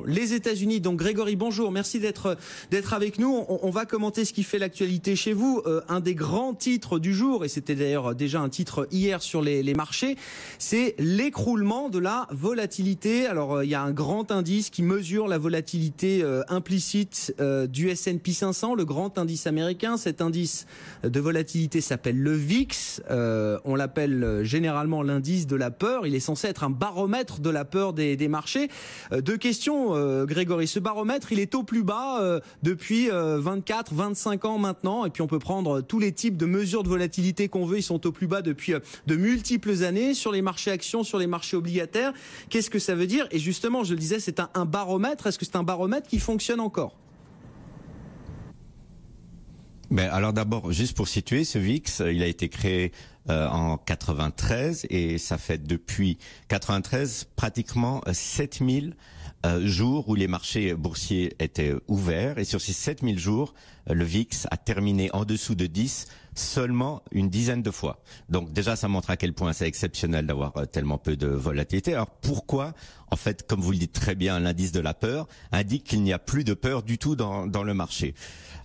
Les États-Unis, donc Grégory, bonjour, merci d'être avec nous. On va commenter ce qui fait l'actualité chez vous. Un des grands titres du jour, et c'était d'ailleurs déjà un titre hier sur les marchés, c'est l'écroulement de la volatilité. Alors il y a un grand indice qui mesure la volatilité implicite du S&P 500, le grand indice américain. Cet indice de volatilité s'appelle le VIX. On l'appelle généralement l'indice de la peur. Il est censé être un baromètre de la peur des marchés. Deux questions. Grégory, ce baromètre, il est au plus bas depuis 24, 25 ans maintenant, et puis on peut prendre tous les types de mesures de volatilité qu'on veut, ils sont au plus bas depuis de multiples années, sur les marchés actions, sur les marchés obligataires. Qu'est-ce que ça veut dire? Et justement, je le disais, c'est un baromètre. Est-ce que c'est un baromètre qui fonctionne encore? Ben alors d'abord, juste pour situer, ce VIX, il a été créé en 93 et ça fait depuis 93 pratiquement 7000 jours où les marchés boursiers étaient ouverts, et sur ces 7000 jours, le VIX a terminé en dessous de 10 seulement une dizaine de fois. Donc déjà, ça montre à quel point c'est exceptionnel d'avoir tellement peu de volatilité. Alors pourquoi? En fait, comme vous le dites très bien, l'indice de la peur indique qu'il n'y a plus de peur du tout dans le marché.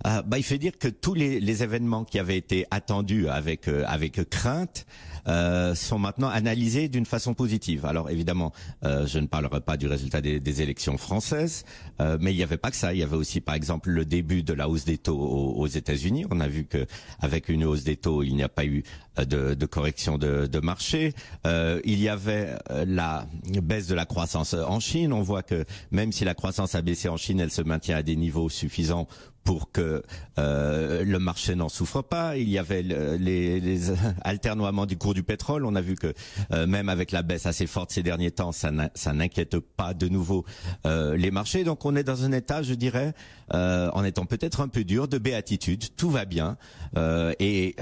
Il faut dire que tous les événements qui avaient été attendus avec crainte sont maintenant analysés d'une façon positive. Alors évidemment, je ne parlerai pas du résultat des élections françaises, mais il n'y avait pas que ça. Il y avait aussi, par exemple, le début de la hausse des taux aux États-Unis. On a vu que avec une hausse des taux, il n'y a pas eu de correction de marché. Il y avait la baisse de la croissance en Chine. On voit que même si la croissance a baissé en Chine, elle se maintient à des niveaux suffisants pour que le marché n'en souffre pas. Il y avait les alternoiements du cours du pétrole. On a vu que même avec la baisse assez forte ces derniers temps, ça n'inquiète pas de nouveau les marchés. Donc on est dans un état, je dirais, en étant peut-être un peu dur, de béatitude. Tout va bien et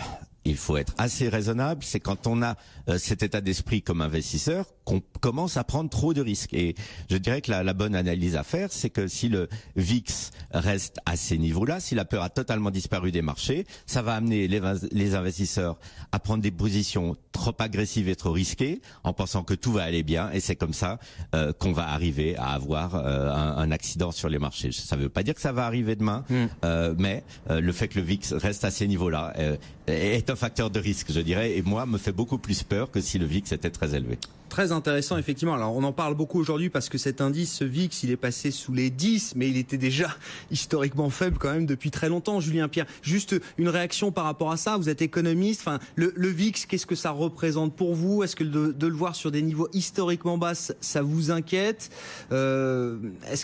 il faut être assez raisonnable. C'est quand on a cet état d'esprit comme investisseur qu'on commence à prendre trop de risques. Et je dirais que la bonne analyse à faire, c'est que si le VIX reste à ces niveaux-là, si la peur a totalement disparu des marchés, ça va amener les investisseurs à prendre des positions trop agressives et trop risquées en pensant que tout va aller bien. Et c'est comme ça qu'on va arriver à avoir un accident sur les marchés. Ça ne veut pas dire que ça va arriver demain, mais le fait que le VIX reste à ces niveaux-là est un facteur de risque, je dirais, et moi, me fait beaucoup plus peur que si le VIX était très élevé. Très intéressant, effectivement. Alors, on en parle beaucoup aujourd'hui parce que cet indice, ce VIX, il est passé sous les 10, mais il était déjà historiquement faible quand même depuis très longtemps. Julien Pierre, juste une réaction par rapport à ça. Vous êtes économiste. Enfin, le VIX, qu'est-ce que ça représente pour vous? Est-ce que de le voir sur des niveaux historiquement bas, ça vous inquiète? Est-ce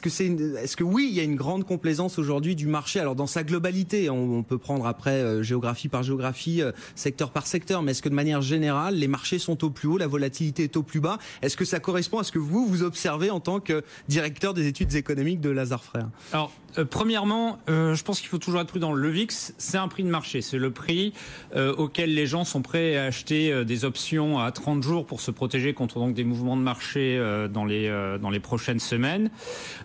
que oui, il y a une grande complaisance aujourd'hui du marché? Alors, dans sa globalité, on peut prendre après géographie par géographie, secteur par secteur, mais est-ce que de manière générale, les marchés sont au plus haut, la volatilité est au plus bas? Est-ce que ça correspond à ce que vous observez en tant que directeur des études économiques de Lazard Frères? Alors, premièrement, je pense qu'il faut toujours être prudent. Le VIX, c'est un prix de marché. C'est le prix auquel les gens sont prêts à acheter des options à 30 jours pour se protéger contre donc des mouvements de marché dans les prochaines semaines.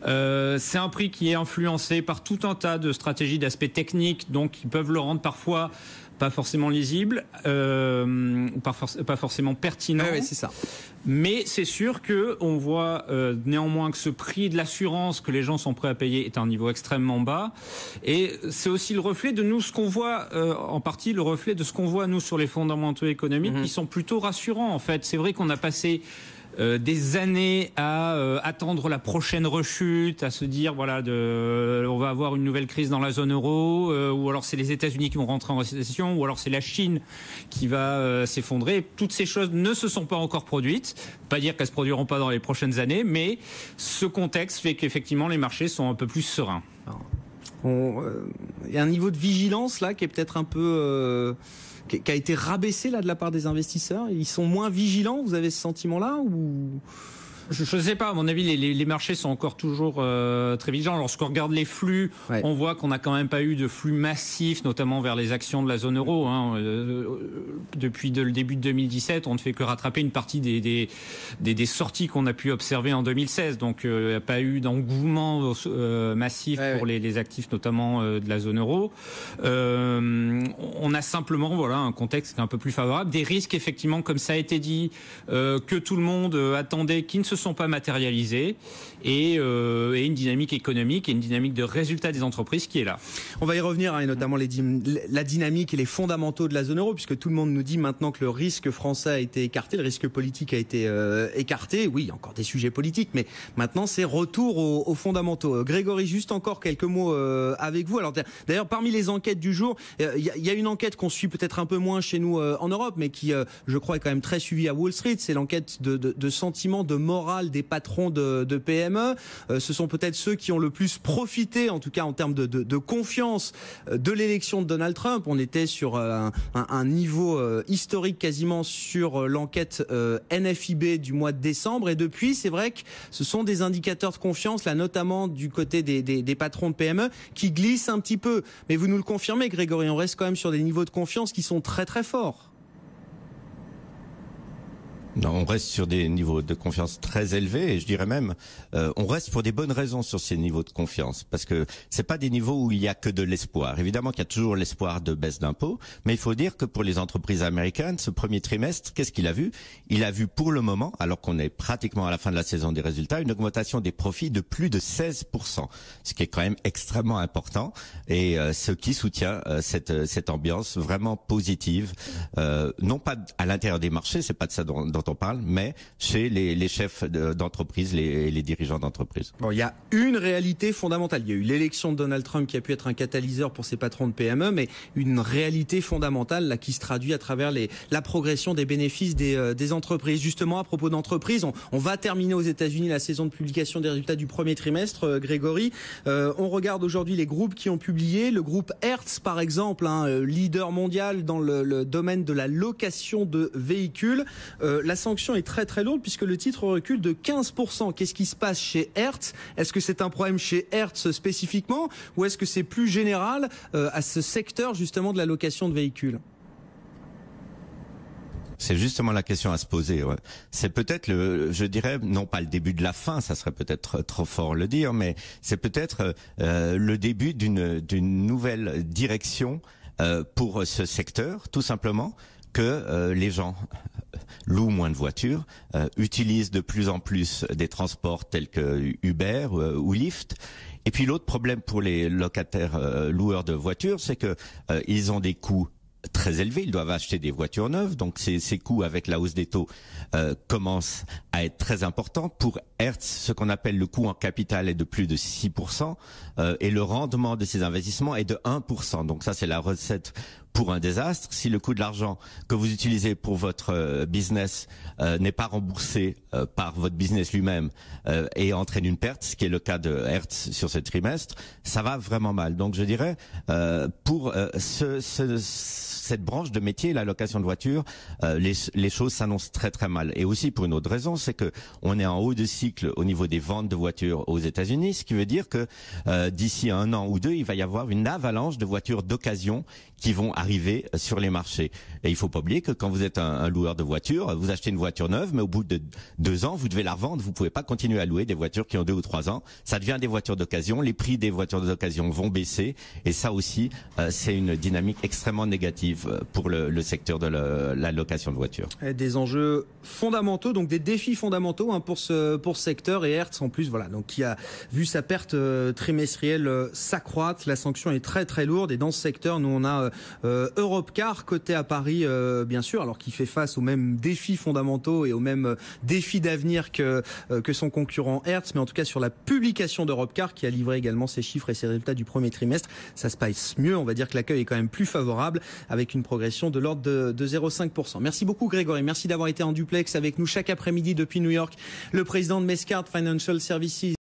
C'est un prix qui est influencé par tout un tas de stratégies d'aspects techniques, donc qui peuvent le rendre parfois pas forcément lisible, pas forcément pertinent. Ouais, c'est ça. Mais c'est sûr que on voit néanmoins que ce prix de l'assurance que les gens sont prêts à payer est à un niveau extrêmement bas, et c'est aussi le reflet de nous, ce qu'on voit en partie le reflet de ce qu'on voit nous sur les fondamentaux économiques qui sont plutôt rassurants. En fait, c'est vrai qu'on a passé des années à attendre la prochaine rechute, à se dire voilà, on va avoir une nouvelle crise dans la zone euro, ou alors c'est les États-Unis qui vont rentrer en récession, ou alors c'est la Chine qui va s'effondrer. Toutes ces choses ne se sont pas encore produites. Pas dire qu'elles se produiront pas dans les prochaines années, mais ce contexte fait qu'effectivement les marchés sont un peu plus sereins. Il y a un niveau de vigilance là qui est peut-être un peu qui a été rabaissé là de la part des investisseurs. Ils sont moins vigilants, vous avez ce sentiment-là ou... Je ne sais pas, à mon avis, les marchés sont encore toujours très vigilants. Lorsqu'on regarde les flux, on voit qu'on n'a quand même pas eu de flux massifs, notamment vers les actions de la zone euro. Depuis le début de 2017, on ne fait que rattraper une partie des sorties qu'on a pu observer en 2016. Donc, il n'y a pas eu d'engouement massif pour les actifs, notamment de la zone euro. On a simplement un contexte qui est un peu plus favorable. Des risques, effectivement, comme ça a été dit, que tout le monde attendait, qui ne se sont pas matérialisés. et une dynamique économique et une dynamique de résultats des entreprises qui est là. On va y revenir, et notamment la dynamique et les fondamentaux de la zone euro, puisque tout le monde nous dit maintenant que le risque français a été écarté, le risque politique a été écarté. Oui, il y a encore des sujets politiques, mais maintenant c'est retour aux fondamentaux. Grégory, juste encore quelques mots avec vous. Alors d'ailleurs, parmi les enquêtes du jour, il y a une enquête qu'on suit peut-être un peu moins chez nous en Europe, mais qui, je crois, est quand même très suivie à Wall Street. C'est l'enquête de sentiment, de morale des patrons de PME. Ce sont peut-être ceux qui ont le plus profité, en tout cas en termes de confiance, de l'élection de Donald Trump. On était sur un niveau historique quasiment sur l'enquête NFIB du mois de décembre. Et depuis, c'est vrai que ce sont des indicateurs de confiance, là notamment du côté des patrons de PME, qui glissent un petit peu. Mais vous nous le confirmez, Grégory, on reste quand même sur des niveaux de confiance qui sont très très forts. Non, on reste sur des niveaux de confiance très élevés et je dirais même, on reste pour des bonnes raisons sur ces niveaux de confiance, parce que c'est pas des niveaux où il y a que de l'espoir. Évidemment qu'il y a toujours l'espoir de baisse d'impôts, mais il faut dire que pour les entreprises américaines, ce premier trimestre, qu'est-ce qu'il a vu? Il a vu pour le moment, alors qu'on est pratiquement à la fin de la saison des résultats, une augmentation des profits de plus de 16%, ce qui est quand même extrêmement important et ce qui soutient cette ambiance vraiment positive, non pas à l'intérieur des marchés, c'est pas de ça dont on parle, mais chez les chefs d'entreprise, les dirigeants d'entreprise. Bon, il y a une réalité fondamentale. Il y a eu l'élection de Donald Trump qui a pu être un catalyseur pour ces patrons de PME, mais une réalité fondamentale là qui se traduit à travers la progression des bénéfices des entreprises. Justement, à propos d'entreprises, on va terminer aux États-Unis la saison de publication des résultats du premier trimestre. Grégory, on regarde aujourd'hui les groupes qui ont publié. Le groupe Hertz, par exemple, leader mondial dans le domaine de la location de véhicules. La sanction est très très lourde puisque le titre recule de 15%. Qu'est-ce qui se passe chez Hertz? Est-ce que c'est un problème chez Hertz spécifiquement ou est-ce que c'est plus général à ce secteur justement de la location de véhicules? C'est justement la question à se poser. Ouais. C'est peut-être je dirais, non pas le début de la fin, ça serait peut-être trop fort le dire, mais c'est peut-être le début d'une nouvelle direction pour ce secteur, tout simplement, que les gens louent moins de voitures, utilisent de plus en plus des transports tels que Uber ou Lyft. Et puis l'autre problème pour les locataires loueurs de voitures, c'est que ils ont des coûts très élevés, ils doivent acheter des voitures neuves, donc ces coûts avec la hausse des taux commencent à être très importants. Pour Hertz, ce qu'on appelle le coût en capital est de plus de 6% et le rendement de ces investissements est de 1%. Donc ça, c'est la recette pour un désastre. Si le coût de l'argent que vous utilisez pour votre business n'est pas remboursé par votre business lui-même et entraîne une perte, ce qui est le cas de Hertz sur ce trimestre, ça va vraiment mal. Donc je dirais, pour cette branche de métier, la location de voitures, les choses s'annoncent très très mal. Et aussi pour une autre raison, c'est que on est en haut de cycle au niveau des ventes de voitures aux États-Unis, ce qui veut dire que d'ici 1 an ou 2, il va y avoir une avalanche de voitures d'occasion qui vont arriver sur les marchés. Et il faut pas oublier que quand vous êtes un loueur de voitures, vous achetez une voiture neuve, mais au bout de 2 ans, vous devez la revendre. Vous pouvez pas continuer à louer des voitures qui ont 2 ou 3 ans. Ça devient des voitures d'occasion. Les prix des voitures d'occasion vont baisser. Et ça aussi, c'est une dynamique extrêmement négative pour le secteur de la location de voitures. Des enjeux fondamentaux, donc des défis fondamentaux pour ce secteur. Et Hertz, en plus, voilà, donc qui a vu sa perte trimestrielle s'accroître. La sanction est très très lourde. Et dans ce secteur, nous on a Europcar coté à Paris, bien sûr, alors qui fait face aux mêmes défis fondamentaux et aux mêmes défis d'avenir que son concurrent Hertz, mais en tout cas sur la publication d'Europcar qui a livré également ses chiffres et ses résultats du premier trimestre, ça se passe mieux. On va dire que l'accueil est quand même plus favorable avec une progression de l'ordre de 0,5%. Merci beaucoup Grégory, merci d'avoir été en duplex avec nous chaque après-midi depuis New York. Le président de Mescard Financial Services